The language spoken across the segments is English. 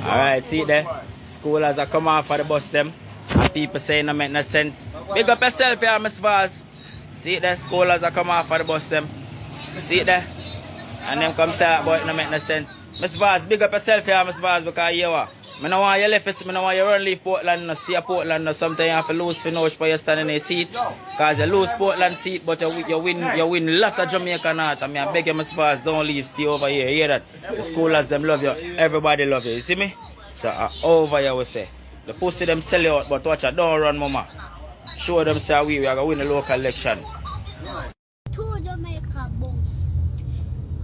Alright, see there? Schoolers are come off for the bus them. And people saying no make no sense. Big up yourself here, Miss Vaz. See there? Schoolers are come off for the bus them. See there? And them come talk about it no make no sense. Miss Vaz, big up yourself here, Miss Vaz, because you are. I don't want you left, I don't want you run leave Portland, no stay Portland, no. Sometimes you have to lose for nose for you standing in the seat. Because you lose Portland seat, but you win a lot of Jamaica North. I mean, I beg you, Miss Vaz, don't leave, stay over here. You hear that? The schoolers, them love you. Everybody love you. You see me? So, over here, we say. The pussy them sell you out, but watch it, don't run, mama. Show them, say, we are going to win the local election. Two Jamaica boss.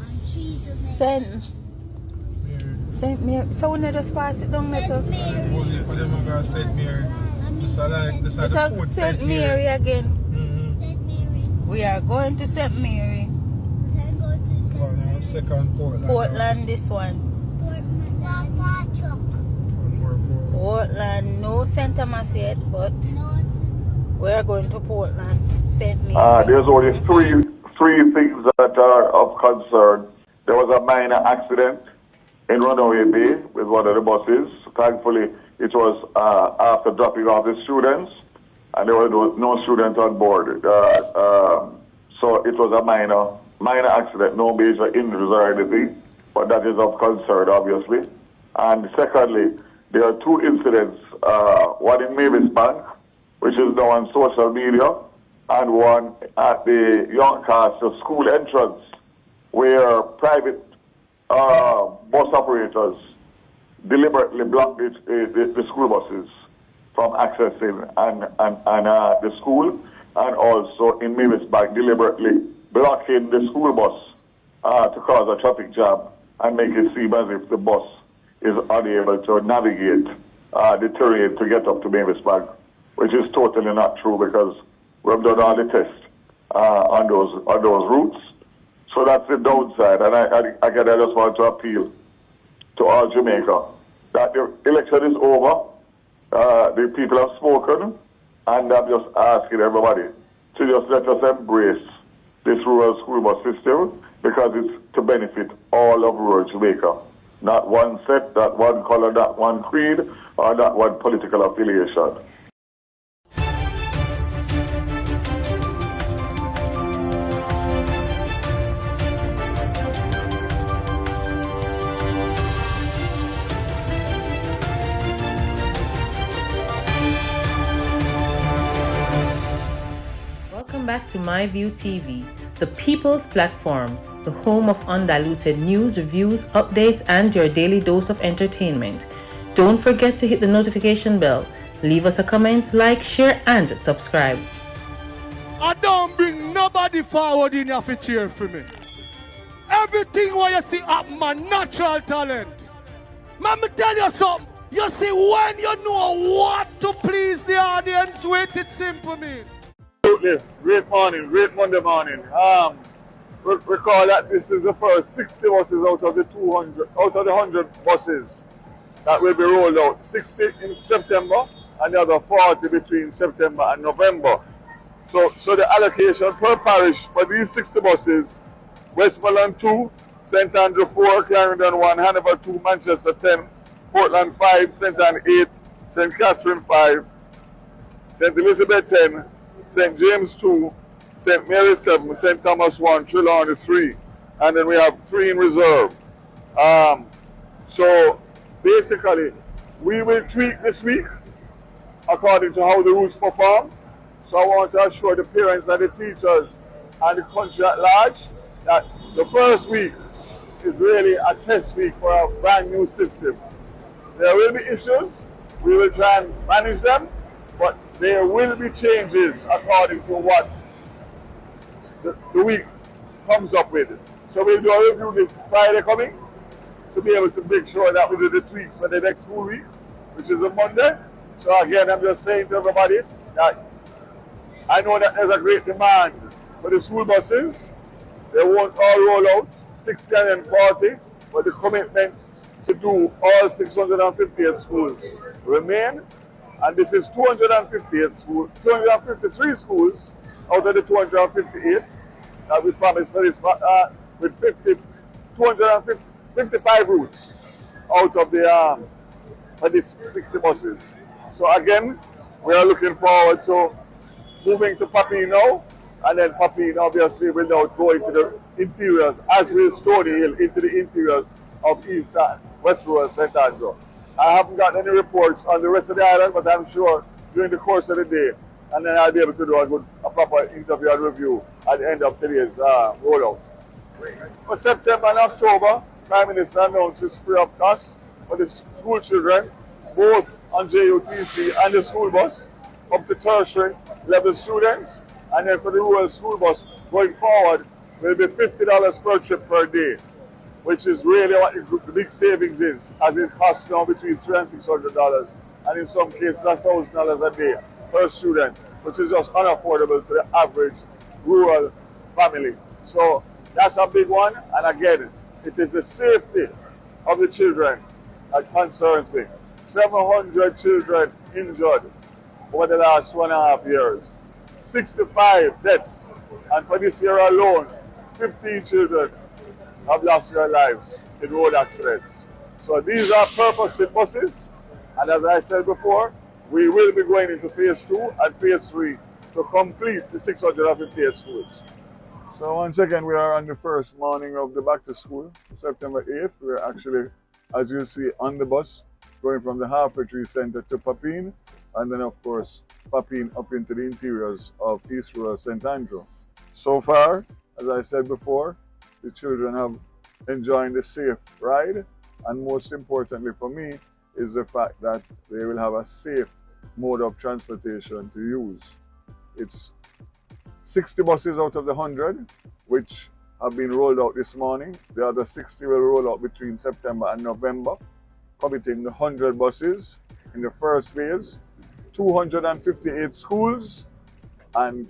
And three Jamaica. St. Mary. So when you just pass it down there, so St. Mary. St. Mary. It's a St. Mary again. St. Mary. We are going to St. Mary. Then go to St. Second Portland. Portland, this one. Portland, no St. Thomas yet, but we are going to Portland, St. Mary. There's only three things that are of concern. There was a minor accident in Runaway Bay with one of the buses. Thankfully, it was after dropping off the students, and there was no students on board. So it was a minor accident, no major injuries or anything, but that is of concern, obviously. And secondly, there are two incidents, one in Mavis Bank, which is now on social media, and one at the Youngcaster school entrance, where private bus operators deliberately blocked the school buses from accessing the school, and also in Mavis Bank deliberately blocking the school bus to cause a traffic jam and make it seem as if the bus is unable to navigate the terrain to get up to Mavis Bank, which is totally not true because we've done all the tests on those routes. So that's the downside, and I just want to appeal to all Jamaica that the election is over, the people have spoken, and I'm just asking everybody to just let us embrace this rural school bus system because it's to benefit all of rural Jamaica. Not one set, not one color, not one creed, or not one political affiliation. Welcome back to MyView TV, the people's platform, the home of undiluted news, reviews, updates, and your daily dose of entertainment. Don't forget to hit the notification bell, leave us a comment, like, share, and subscribe. I don't bring nobody forward in your cheer for me. Everything what you see up my natural talent. Let me tell you something. You see, when you know what to please the audience with, it's simple, man. Great morning, great Monday morning. Recall that this is the first 60 buses out of the 100 buses that will be rolled out. 60 in September and the other 40 between September and November. So the allocation per parish for these 60 buses: Westmoreland 2, St. Andrew 4, Clarendon 1, Hanover 2, Manchester 10, Portland 5, St. Anne 8, St. Catherine 5, St. Elizabeth 10, St. James 2, St. Mary 7, St. Thomas 1, Trelawney 3, and then we have 3 in reserve. So basically, we will tweak this week according to how the routes perform. So I want to assure the parents and the teachers and the country at large that the first week is really a test week for a brand new system. There will be issues, we will try and manage them, but there will be changes according to what the week comes up with. So we'll do a review this Friday coming to be able to make sure that we do the tweaks for the next school week, which is on Monday. So again, I'm just saying to everybody that I know that there's a great demand for the school buses. They won't all roll out, 60 and 40, but the commitment to do all 658 schools remain. And this is 253 schools out of the 258 that we promised for this with 255 routes. out of the for these 60 buses. So again, we are looking forward to moving to Papine now, and then Papine obviously will now go into the interiors, as will Stony Hill, into the interiors of East and West Rural St. Andrew. I haven't got any reports on the rest of the island, but I'm sure during the course of the day, and then I'll be able to do a proper interview and review at the end of today's rollout. For September and October, Prime Minister announces free of cost for the school children, both on JUTC and the school bus, up to tertiary level students, and then for the rural school bus going forward will be $50 per trip per day, which is really what the big savings is, as it costs now between $300 and $600, and in some cases $1,000 a day per student, which is just unaffordable to the average rural family. So that's a big one, and again, it is the safety of the children that concerns me. 700 children injured over the last 1.5 years, 65 deaths, and for this year alone, 15 children have lost their lives in road accidents. So these are purpose-fit buses, and as I said before, we will be going into phase 2 and phase 3 to complete the 658 schools. So once again, we are on the first morning of the back to school, September 8th. We're actually, as you see, on the bus, going from the Halfway Tree Center to Papine, and then of course, Papine up into the interiors of East Rural St. Andrew. So far, as I said before, the children have enjoyed the safe ride, and most importantly for me is the fact that they will have a safe mode of transportation to use. It's 60 buses out of the 100 which have been rolled out this morning. The other 60 will roll out between September and November, committing the 100 buses in the first phase, 258 schools and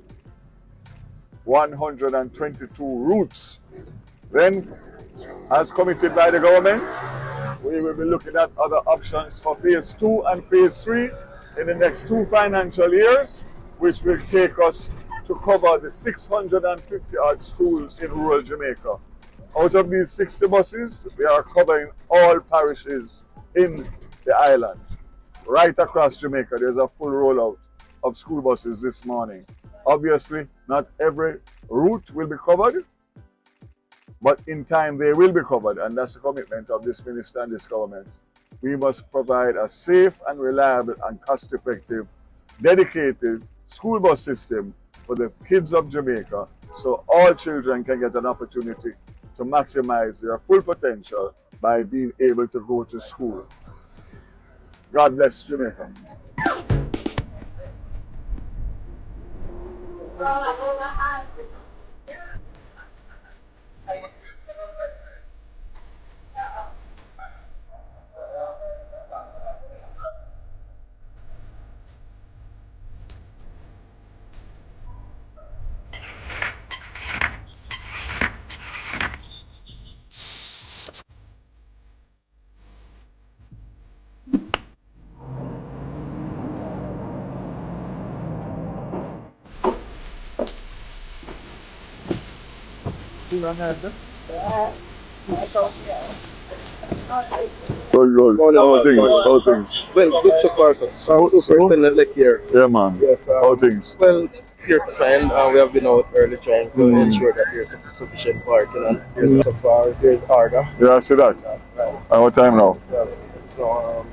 122 routes. Then, as committed by the government, we will be looking at other options for phase 2 and phase 3 in the next 2 financial years, which will take us to cover the 650 odd schools in rural Jamaica. Out of these 60 buses, we are covering all parishes in the island. Right across Jamaica, there's a full rollout of school buses this morning. Obviously, not every route will be covered, but in time they will be covered, and that's the commitment of this minister and this government. We must provide a safe and reliable and cost-effective, dedicated school bus system for the kids of Jamaica, so all children can get an opportunity to maximize their full potential by being able to go to school. God bless Jamaica. Good. How things? Well, good so far, sir. Superintendent like here. Yeah, man. Yes, How things? well, fair to find, we have been out early trying to ensure that there's sufficient parking, and there's so far, there's order. Yeah, I see that. Right. And what time now? It's now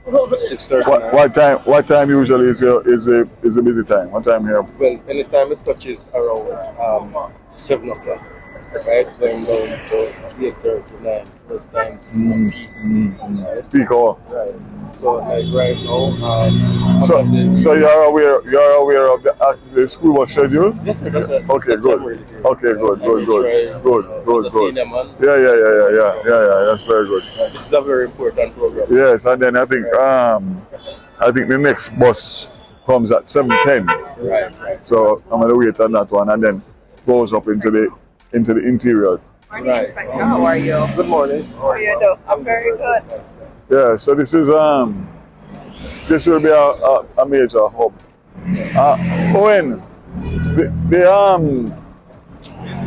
6:30. What time usually is a busy time? What time here? Well, anytime it touches around 7 o'clock, right? Going down to 8:39, those times peak. Right? Peak hour. Right. So like right now, So you're aware of the school bus schedule? yes, sir, that's right. Okay, That's good. what we're here. Okay, good. The senior man. Yeah. That's very good. This is a very important program. Yes, and then I think the next bus comes at 7:10. Right. So I'm gonna wait on that one, and then goes up into the interior. Right. How are you? Good morning. How are you doing? I'm very good. Yeah. So this will be a major hub. Owen,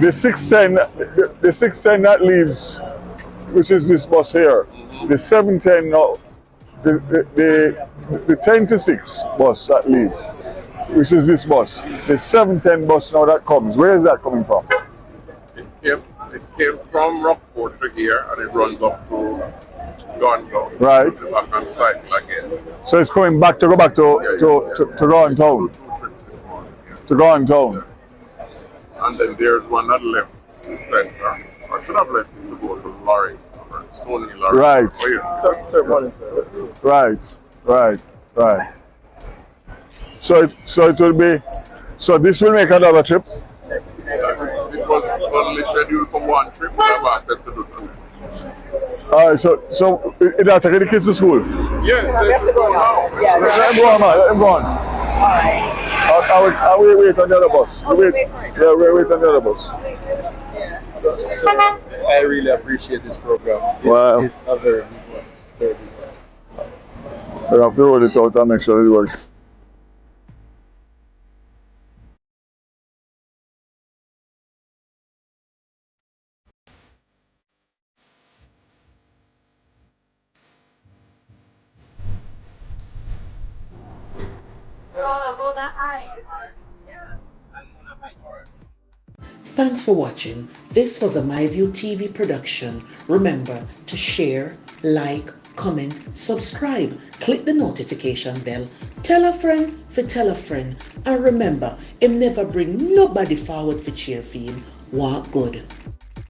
the 610 that leaves, which is this bus here, the 710 now, the 10 to 6 bus that leaves, which is this bus. The 710 bus now that comes, where is that coming from? It came from Rockford to here and it runs up to Guntown. Right. Back on cycle again. So it's coming back to go back to Guntown. To Guntown. And then there's one that left the center. I should have left it to go to Lawrence or Stony Lawrence. Right. Right. So it will be. So this will make another trip. It was only scheduled for one trip, but I've asked them to do two. Alright, so it will take the kids to school. Yes, they have to go now. Let them go on, man. Let them go on. I'll wait on the other bus. Wait on the other bus. So I really appreciate this program. Wow. It's a very good one. We have to roll it out and make sure it works. Thanks for watching. This was a MyView TV production. Remember to share, like, comment, subscribe, click the notification bell, tell a friend for tell a friend, and remember, it never bring nobody forward for cheer for him. Walk good.